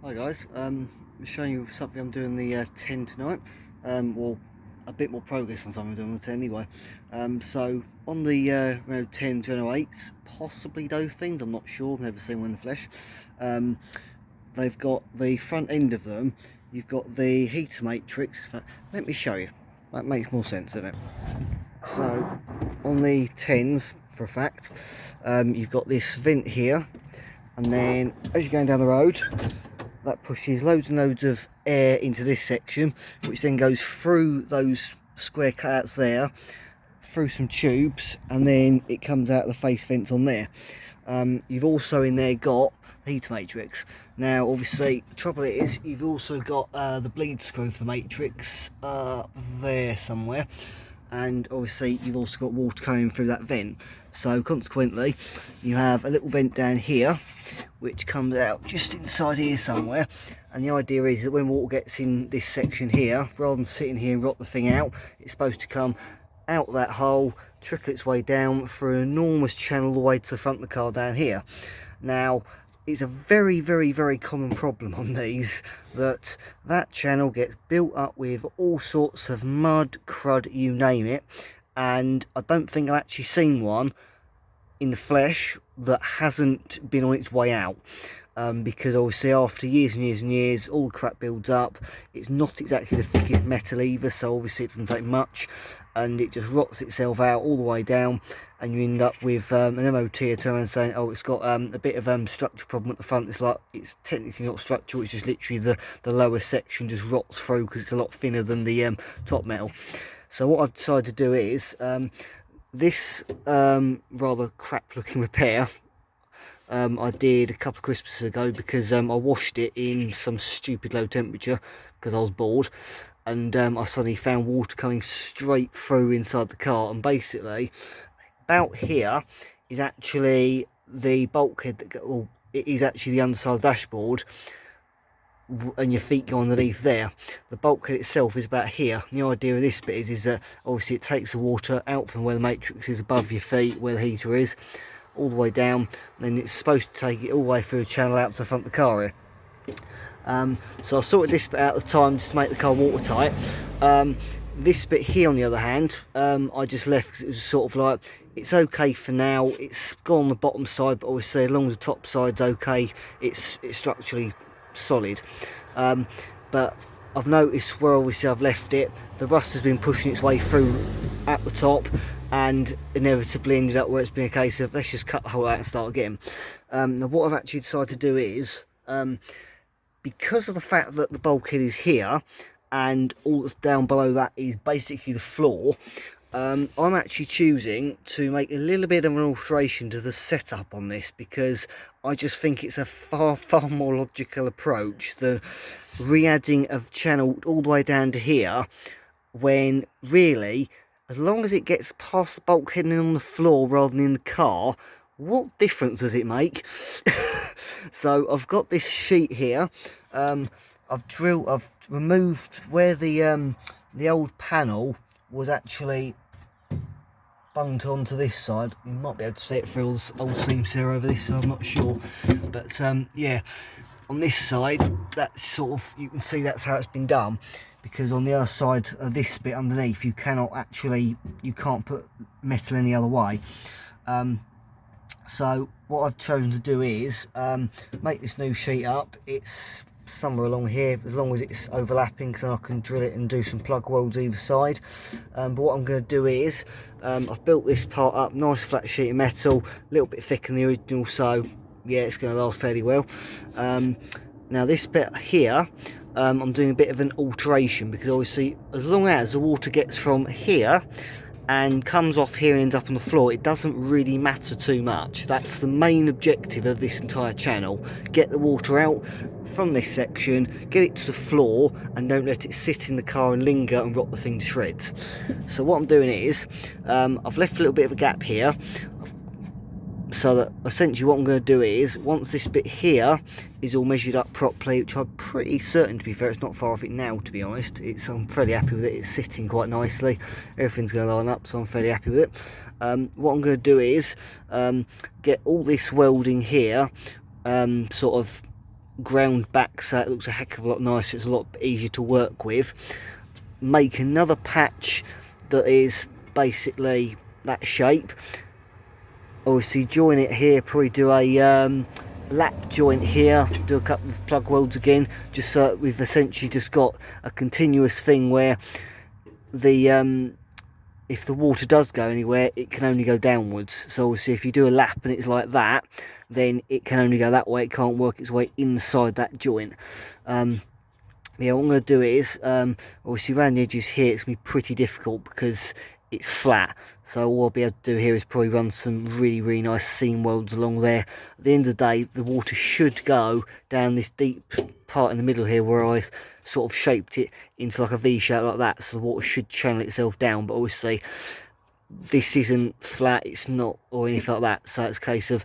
Hi guys, I'm showing you something I'm doing the 10 tonight, well a bit more progress on something I'm doing on the 10 anyway. So on the Renault 10 Renault 8s, possibly Dauphins, I'm not sure, I've never seen one in the flesh. They've got the front end of them, you've got the heater matrix. Let me show you, that makes more sense, doesn't it? So on the 10s, for a fact, you've got this vent here, and then as you're going down the road, that pushes loads and loads of air into this section, which then goes through those square cutouts there, through some tubes, and then it comes out the face vents on there. You've also in there got the heater matrix. Now obviously the trouble is you've also got the bleed screw for the matrix there somewhere, and obviously you've also got water coming through that vent, so consequently you have a little vent down here which comes out just inside here somewhere, and the idea is that when water gets in this section here, rather than sitting here and rot the thing out, it's supposed to come out that hole, trickle its way down through an enormous channel all the way to the front of the car down here. Now it's a very common problem on these, that channel gets built up with all sorts of mud, crud, you name it, and I don't think I've actually seen one in the flesh that hasn't been on its way out, because obviously after years and years and years all the crap builds up. It's not exactly the thickest metal either, so obviously it doesn't take much, and it just rots itself out all the way down, and you end up with an MOT turn saying, oh, it's got a bit of structural problem at the front. It's like, it's technically not structural, it's just literally the lower section just rots through because it's a lot thinner than the top metal. So what I've decided to do is this rather crap looking repair I did a couple of Christmases ago, because I washed it in some stupid low temperature because I was bored, and I suddenly found water coming straight through inside the car, and basically about here is actually the bulkhead that, well, it is actually the underside of the dashboard, and your feet go underneath there. The bulkhead itself is about here. And the idea of this bit is that obviously it takes the water out from where the matrix is above your feet, where the heater is, all the way down, and then it's supposed to take it all the way through the channel out to the front of the car here. So I sorted this bit out at the time just to make the car watertight. This bit here on the other hand, I just left because it was sort of like, it's okay for now, it's gone on the bottom side, but obviously as long as the top side's okay, it's structurally solid. But I've noticed where obviously I've left it, the rust has been pushing its way through at the top, and inevitably ended up where it's been a case of, let's just cut the hole out and start again. Now what I've actually decided to do is, because of the fact that the bulkhead is here and all that's down below that is basically the floor, I'm actually choosing to make a little bit of an alteration to the setup on this, because I just think it's a far more logical approach than re-adding a channel all the way down to here, when really, as long as it gets past the bulkhead and on the floor rather than in the car, what difference does it make? So I've got this sheet here. I've removed where the old panel was actually bunged onto this side. You might be able to see it through all the old seams here over this side, I'm not sure, but yeah, on this side, that's sort of, you can see that's how it's been done, because on the other side of this bit underneath, you can't put metal any other way. So what I've chosen to do is make this new sheet up. It's somewhere along here, as long as it's overlapping, so I can drill it and do some plug welds either side. But what I'm going to do is, I've built this part up, nice flat sheet of metal, a little bit thicker than the original, so yeah, it's going to last fairly well. Now this bit here, I'm doing a bit of an alteration, because obviously as long as the water gets from here and comes off here and ends up on the floor, it doesn't really matter too much. That's the main objective of this entire channel: get the water out from this section, get it to the floor, and don't let it sit in the car and linger and rot the thing to shreds. So what I'm doing is, I've left a little bit of a gap here, so that essentially what I'm going to do is, once this bit here is all measured up properly, which I'm pretty certain, to be fair, it's not far off it now, to be honest, I'm fairly happy with it, it's sitting quite nicely, everything's going to line up, so I'm fairly happy with it. What I'm going to do is get all this welding here sort of ground back so it looks a heck of a lot nicer. It's a lot easier to work with. Make another patch that is basically that shape. Obviously join it here, probably do a lap joint here, do a couple of plug welds again, just so we've essentially just got a continuous thing where the if the water does go anywhere, it can only go downwards. So obviously if you do a lap and it's like that, then it can only go that way, it can't work its way inside that joint. Yeah, what I'm going to do is, obviously around the edges here, it's going to be pretty difficult because it's flat. So all I'll be able to do here is probably run some really nice seam welds along there. At the end of the day, the water should go down this deep part in the middle here where I sort of shaped it into like a V shape like that. So the water should channel itself down, but obviously this isn't flat, it's not, or anything like that. So it's a case of,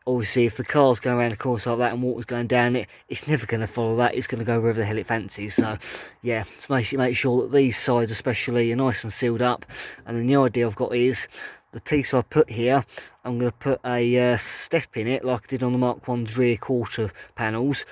obviously if the car's going around a course like that and water's going down it, it's never going to follow that, it's going to go wherever the hell it fancies. So yeah, to make sure that these sides especially are nice and sealed up. And then the idea I've got is the piece I put here, I'm going to put a step in it like I did on the Mark 1's rear quarter panels,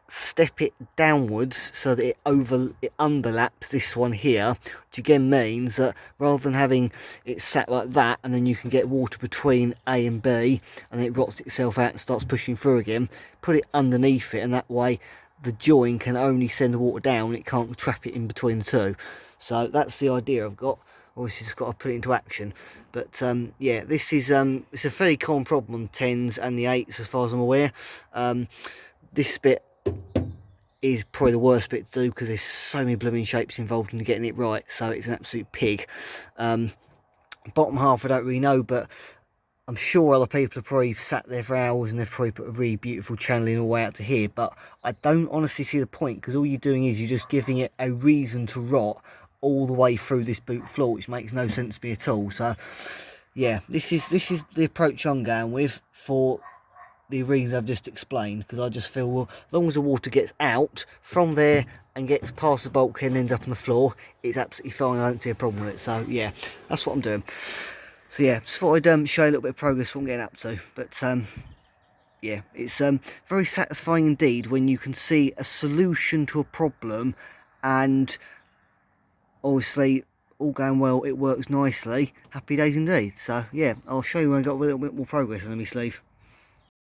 step it downwards so that it underlaps this one here, which again means that rather than having it sat like that and then you can get water between A and B and then it rots itself out and starts pushing through again, put it underneath it, and that way the join can only send the water down, it can't trap it in between the two. So that's the idea I've got. Obviously just got to put it into action. But yeah, this is it's a fairly common problem on 10s and the 8s as far as I'm aware. This bit is probably the worst bit to do because there's so many blooming shapes involved in getting it right, so it's an absolute pig. Bottom half I don't really know, but I'm sure other people have probably sat there for hours and they've probably put a really beautiful channeling all the way out to here, but I don't honestly see the point, because all you're doing is you're just giving it a reason to rot all the way through this boot floor, which makes no sense to me at all. So yeah, this is the approach I'm going with for the reasons I've just explained, because I just feel, well, as long as the water gets out from there and gets past the bulkhead and ends up on the floor, it's absolutely fine. I don't see a problem with it. So yeah, that's what I'm doing. So yeah, just thought I'd show you a little bit of progress what I'm getting up to. But yeah, it's very satisfying indeed when you can see a solution to a problem, and obviously all going well, it works nicely. Happy days indeed. So yeah, I'll show you when I got a little bit more progress on my sleeve.